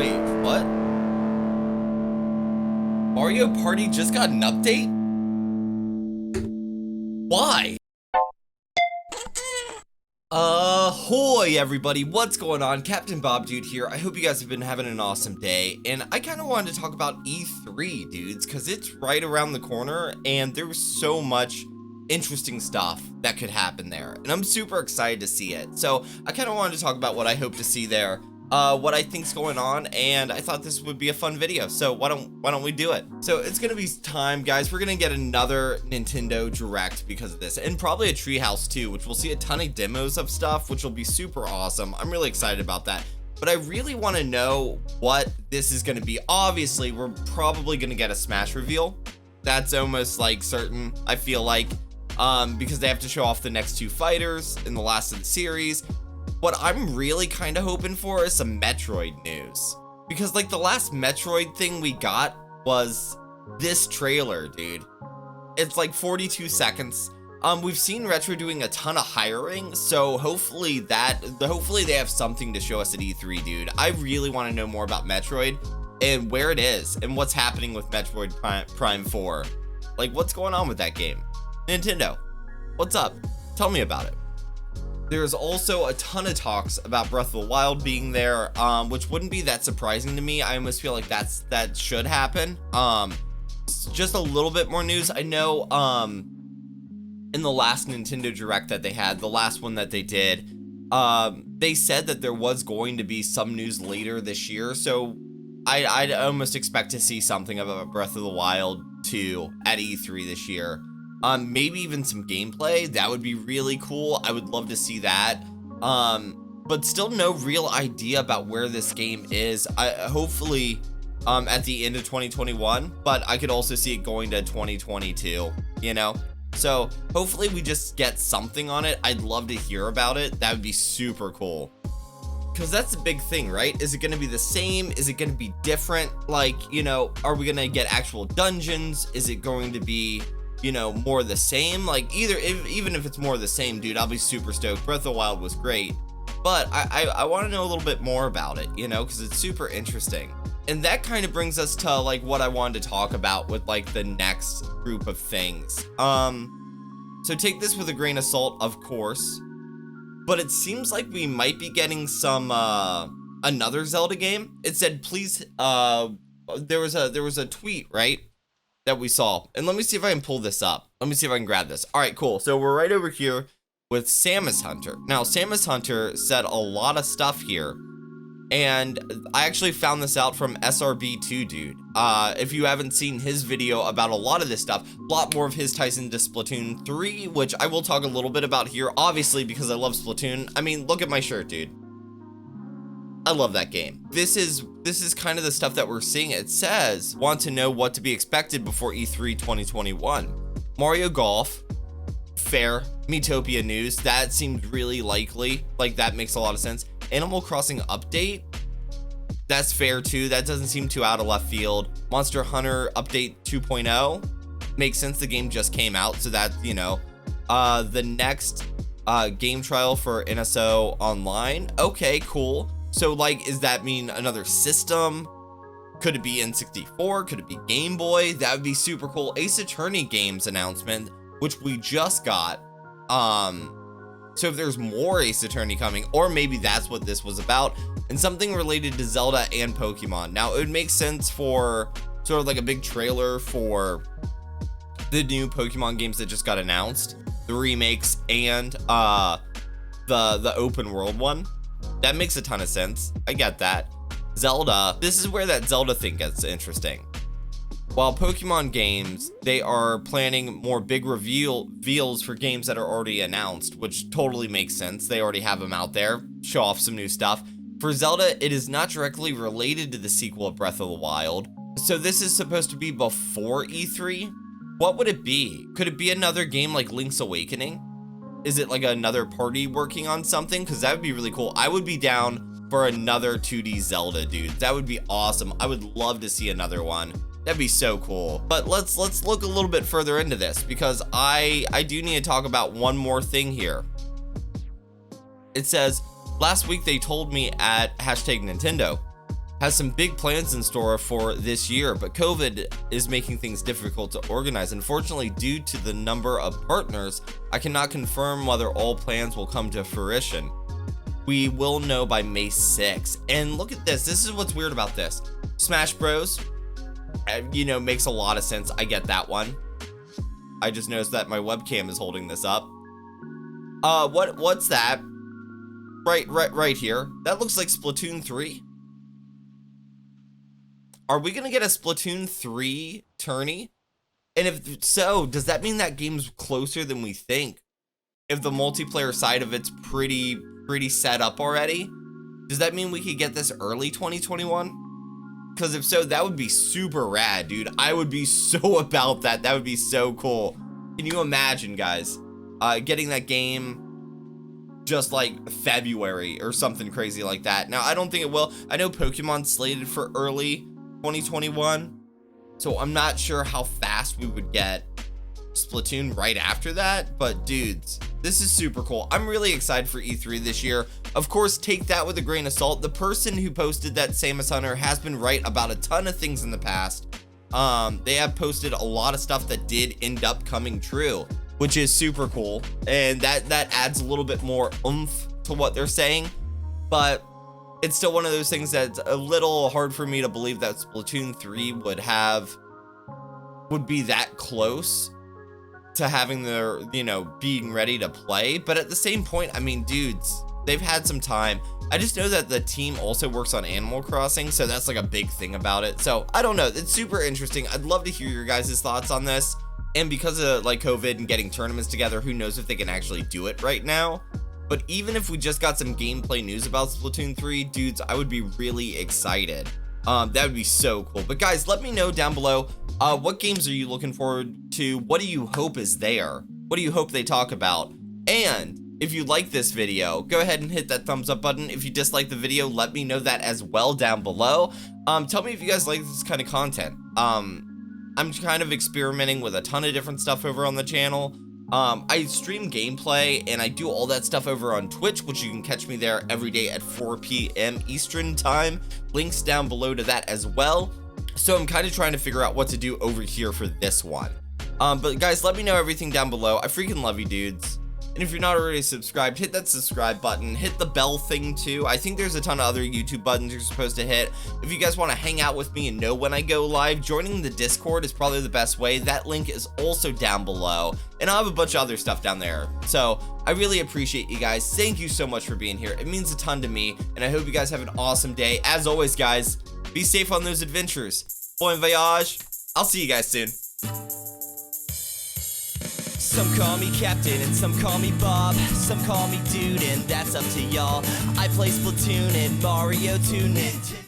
Wait, what? Mario Party just got an update? Why? Ahoy everybody, what's going on? CptBobDude here. I hope you guys have been having an awesome day, and I kind of wanted to talk about E3, dudes, because it's right around the corner, and there's so much interesting stuff that could happen there, and I'm super excited to see it. So I kind of wanted to talk about what I hope to see there, what I think's going on, and I thought this would be a fun video, so why don't we do it? So it's gonna be time, guys. We're gonna get another Nintendo Direct because of this, and probably a Treehouse too, which we'll see a ton of demos of stuff, which will be super awesome. I'm really excited about that, but I really want to know what this is gonna be. Obviously, we're probably gonna get a Smash reveal. That's almost like certain, I feel like, because they have to show off the next two fighters in the last of the series. What I'm really kind of hoping for is some Metroid news, because like the last Metroid thing we got was this trailer, dude. It's like 42 seconds. We've seen Retro doing a ton of hiring, so hopefully they have something to show us at E3, dude. I really want to know more about Metroid and where it is and what's happening with Metroid Prime 4. Like, what's going on with that game? Nintendo, what's up? Tell me about it. There's also a ton of talks about Breath of the Wild being there, which wouldn't be that surprising to me. I almost feel like that should happen. Just a little bit more news. I know in the last Nintendo Direct that they had, the last one that they did, they said that there was going to be some news later this year. So I'd almost expect to see something about Breath of the Wild 2 at E3 this year. Maybe even some gameplay. That would be really cool. I would love to see that. But still no real idea about where this game is. Hopefully at the end of 2021, but I could also see it going to 2022, you know? So hopefully we just get something on it. I'd love to hear about it. That would be super cool. Because that's the big thing, right? Is it going to be the same? Is it going to be different? Like, you know, are we going to get actual dungeons? Is it going to be, you know, more the same? Like, even if it's more the same, dude, I'll be super stoked. Breath of the Wild was great, but I want to know a little bit more about it, you know, because it's super interesting. And that kind of brings us to like what I wanted to talk about with like the next group of things. So take this with a grain of salt, of course, but it seems like we might be getting some another Zelda game. It said, please, there was a tweet, right, that we saw, and let me see if I can pull this up. Let me see if I can grab this. All right, cool. So we're right over here with Samus Hunter. Now, Samus Hunter said a lot of stuff here, and I actually found this out from SRB2 dude. If you haven't seen his video about a lot of this stuff, a lot more of his ties into Splatoon 3, which I will talk a little bit about here, obviously, because I love Splatoon. I mean, look at my shirt, dude. I love that game. This is kind of the stuff that we're seeing. It says, want to know what to be expected before E3 2021. Mario Golf, fair. Miitopia news, that seemed really likely. Like, that makes a lot of sense. Animal Crossing update, that's fair too. That doesn't seem too out of left field. Monster Hunter update 2.0, makes sense. The game just came out, so that, you know. The next game trial for NSO Online. Okay, cool. So, like, does that mean another system? Could it be N64? Could it be Game Boy? That would be super cool. Ace Attorney games announcement, which we just got. So if there's more Ace Attorney coming, or maybe that's what this was about, and something related to Zelda and Pokemon. Now, it would make sense for sort of like a big trailer for the new Pokemon games that just got announced, the remakes, and the open world one. That makes a ton of sense. I get that. Zelda, this is where that Zelda thing gets interesting. While Pokemon games, they are planning more big reveals for games that are already announced, which totally makes sense. They already have them out there, show off some new stuff. For Zelda, it is not directly related to the sequel of Breath of the Wild. So this is supposed to be before E3. What would it be? Could it be another game like Link's Awakening? Is it like another party working on something? Because that would be really cool. I would be down for another 2D Zelda, dude. That would be awesome. I would love to see another one. That'd be so cool. But let's look a little bit further into this, because I do need to talk about one more thing here. It says, last week they told me at #Nintendo has some big plans in store for this year, but COVID is making things difficult to organize. Unfortunately, due to the number of partners, I cannot confirm whether all plans will come to fruition. We will know by May 6th. And look at this. This is what's weird about this. Smash Bros, you know, makes a lot of sense. I get that one. I just noticed that my webcam is holding this up. What's that? Right here. That looks like Splatoon 3. Are we gonna get a Splatoon 3 tourney? And if so, does that mean that game's closer than we think? If the multiplayer side of it's pretty set up already, does that mean we could get this early 2021? Because if so, that would be super rad, dude. I would be so about that. That would be so cool. Can you imagine, guys, getting that game just like February or something crazy like that? Now, I don't think it will. I know Pokemon's slated for early 2021, so I'm not sure how fast we would get Splatoon right after that, but dudes, this is super cool. I'm really excited for E3 this year. Of course, take that with a grain of salt. The person who posted that, Samus Hunter, has been right about a ton of things in the past. They have posted a lot of stuff that did end up coming true, which is super cool, and that adds a little bit more oomph to what they're saying. But it's still one of those things that's a little hard for me to believe that Splatoon 3 would be that close to having their, you know, being ready to play. But at the same point, I mean, dudes, they've had some time. I just know that the team also works on Animal Crossing, so that's like a big thing about it. So I don't know, it's super interesting. I'd love to hear your guys' thoughts on this. And because of like COVID and getting tournaments together, who knows if they can actually do it right now. But even if we just got some gameplay news about Splatoon 3, dudes, I would be really excited. That would be so cool. But guys, let me know down below, what games are you looking forward to? What do you hope is there? What do you hope they talk about? And if you like this video, go ahead and hit that thumbs up button. If you dislike the video, let me know that as well down below. Tell me if you guys like this kind of content. I'm kind of experimenting with a ton of different stuff over on the channel. I stream gameplay and I do all that stuff over on Twitch, which you can catch me there every day at 4 p.m. Eastern time. Links down below to that as well. So I'm kind of trying to figure out what to do over here for this one. But guys, let me know everything down below. I freaking love you, dudes. And if you're not already subscribed, hit that subscribe button, hit the bell thing too. I think there's a ton of other YouTube buttons you're supposed to hit. If you guys want to hang out with me and know when I go live, joining the Discord is probably the best way. That link is also down below, and I'll have a bunch of other stuff down there. So I really appreciate you guys. Thank you so much for being here. It means a ton to me, and I hope you guys have an awesome day. As always, guys, be safe on those adventures. Bon voyage. I'll see you guys soon. Some call me Captain and some call me Bob. Some call me Dude, and that's up to y'all. I play Splatoon and Mario 2 Nintendo.